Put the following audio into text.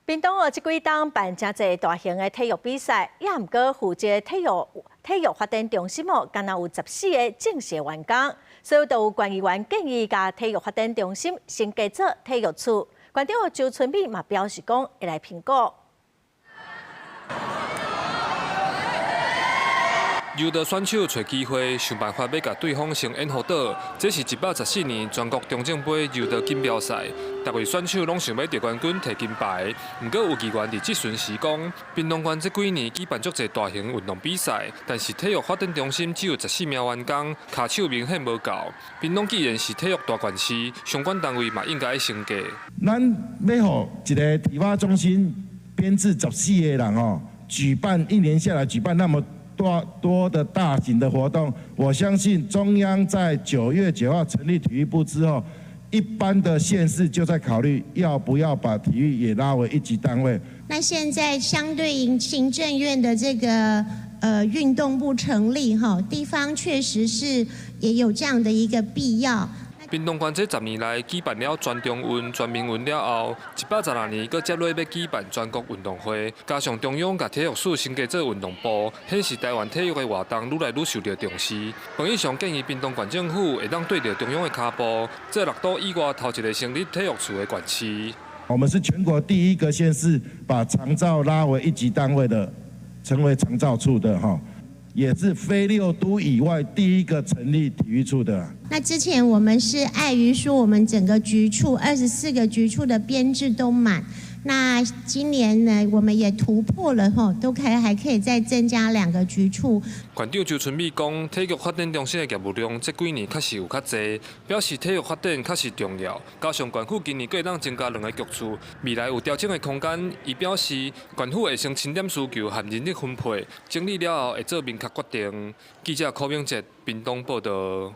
屏东这几档办真侪大型的体育比赛，也毋过负责体育发展中心敢若有14个正式员工，所以都有县议员建议甲体育发展中心升格做体育处。县长周春美嘛表示讲会来评估。 有的选手找机会，想办法要甲对方先演好倒。这是114年全国中正杯柔道锦标赛，各位选手拢想要得冠军摕金牌。不过有议员伫质询时讲，屏东县这几年举办足侪大型运动比赛，但是体育发展中心只有14名员工，卡手明显无够。屏东既然是体育大县市，相关单位嘛应该升格。咱要互一个体发中心编制14个人哦，一年下来举办那么 多的大型的活动，我相信中央在9月9号成立体育部之后，一般的县市就在考虑要不要把体育也拉为1级单位。那现在相对应行政院的这个运动部成立哈，地方确实是也有这样的一个必要。 屏东县这10年来举办了全中运、全民运了后，112年搁接落要举办全国运动会，加上中央甲体育署升格做运动部，显示台湾体育的活动愈来愈受到重视。本意上建议屏东县政府会当对着中央的脚步，这6都以外头一个成立体育处的县市。我们是全国第1个县市把长照拉为1级单位的，成为长照处的哈。 也是非6都以外第1个成立体育处的。那之前我们是碍于说我们整个局处24个局处的编制都满，那今年呢我们也突破了吼，还可以再增加2个局处。县长周春美讲，体育发展中心的业务量这几年确实有较济，表示体育发展确实重要。加上县府今年阁会当增加2个局处，未来有调整的空间。伊表示，县府会先清点需求和人力分配，整理了后会做明确决定。记者柯明哲，屏东报道。